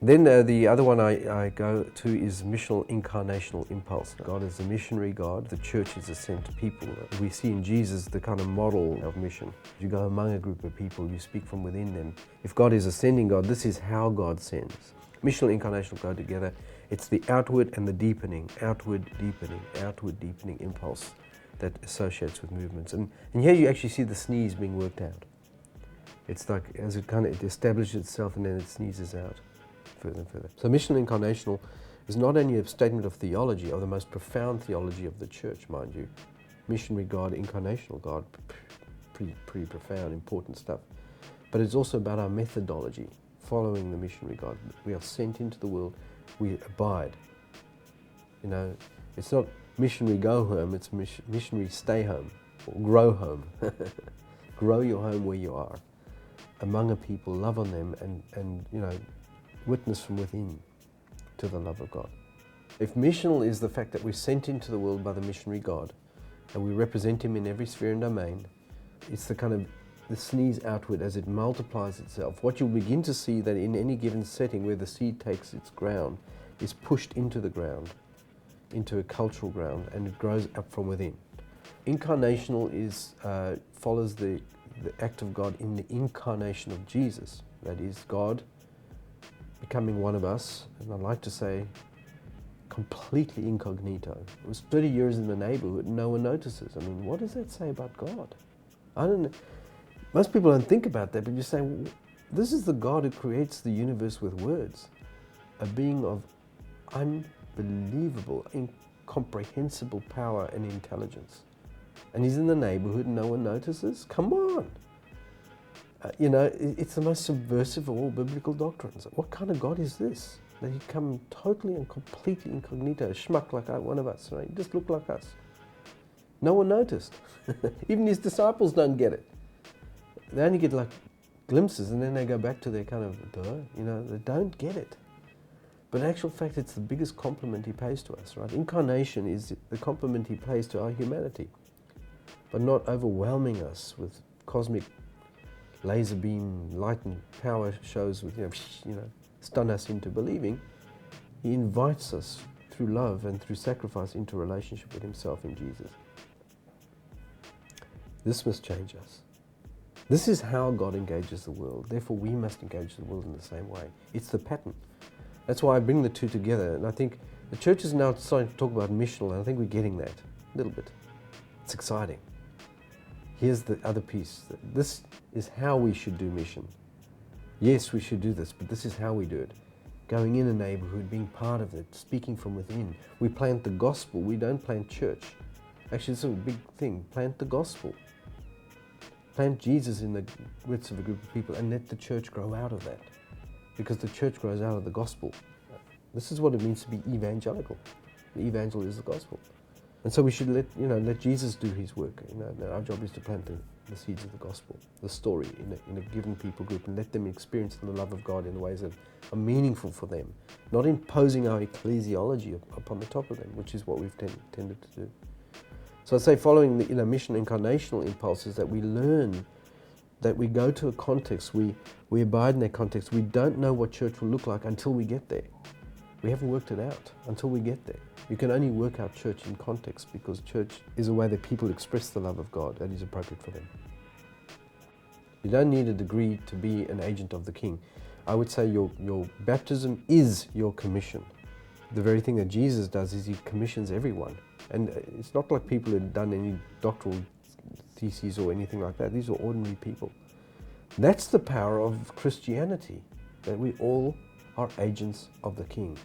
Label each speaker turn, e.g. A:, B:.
A: Then the other one I go to is missional incarnational impulse. God is a missionary God. The church is a sent people. We see in Jesus the kind of model of mission. You go among a group of people, you speak from within them. If God is a sending God, this is how God sends. Missional incarnational go together. It's the outward and the deepening impulse that associates with movements. And here you actually see the sneeze being worked out. It's like as it establishes itself and then it sneezes out further and further. So missional incarnational is not only a statement of theology, of the most profound theology of the church, mind you. Missionary God, incarnational God, pretty profound, important stuff. But it's also about our methodology, following the missionary God. We are sent into the world, we abide. You know, it's not missionary go home, it's missionary stay home, or grow home. Grow your home where you are, among a people, love on them, and you know, witness from within to the love of God. If missional is the fact that we're sent into the world by the missionary God, and we represent Him in every sphere and domain, it's the kind of the sneeze outward as it multiplies itself. What you'll begin to see that in any given setting where the seed takes its ground is pushed into the ground, into a cultural ground, and it grows up from within. Incarnational follows the act of God in the incarnation of Jesus. That is, God becoming one of us, and I'd like to say completely incognito. It was 30 years in the neighborhood and no one notices. I mean, what does that say about God? I don't know. Most people don't think about that, but you say, well, this is the God who creates the universe with words, a being of unbelievable, incomprehensible power and intelligence. And He's in the neighborhood and no one notices? Come on! You know, it's the most subversive of all biblical doctrines. What kind of God is this? That He'd come totally and completely incognito, a schmuck like one of us, right? He just looked like us. No one noticed. Even His disciples don't get it. They only get like glimpses and then they go back to their kind of, duh, you know, they don't get it. But in actual fact, it's the biggest compliment He pays to us, right? Incarnation is the compliment He pays to our humanity, but not overwhelming us with cosmic laser beam light and power shows with, you know, stun us into believing. He invites us through love and through sacrifice into a relationship with Himself in Jesus. This must change us. This is how God engages the world. Therefore, we must engage the world in the same way. It's the pattern. That's why I bring the two together. And I think the church is now starting to talk about missional, and I think we're getting that a little bit. It's exciting. Here's the other piece. This is how we should do mission. Yes, we should do this, but this is how we do it. Going in a neighborhood, being part of it, speaking from within. We plant the gospel, we don't plant church. Actually, it's a big thing. Plant the gospel. Plant Jesus in the midst of a group of people and let the church grow out of that. Because the church grows out of the gospel. This is what it means to be evangelical. The evangel is the gospel. And so we should let Jesus do His work. Our job is to plant the seeds of the gospel, the story in a given people group, and let them experience the love of God in ways that are meaningful for them, not imposing our ecclesiology upon the top of them, which is what we've tended to do. So I'd say following the mission incarnational impulses, that we learn, that we go to a context, we abide in that context. We don't know what church will look like until we get there. We haven't worked it out until we get there. You can only work out church in context, because church is a way that people express the love of God that is appropriate for them. You don't need a degree to be an agent of the King. I would say your baptism is your commission. The very thing that Jesus does is He commissions everyone. And it's not like people who've done any doctoral theses or anything like that. These are ordinary people. That's the power of Christianity, that we all are agents of the King.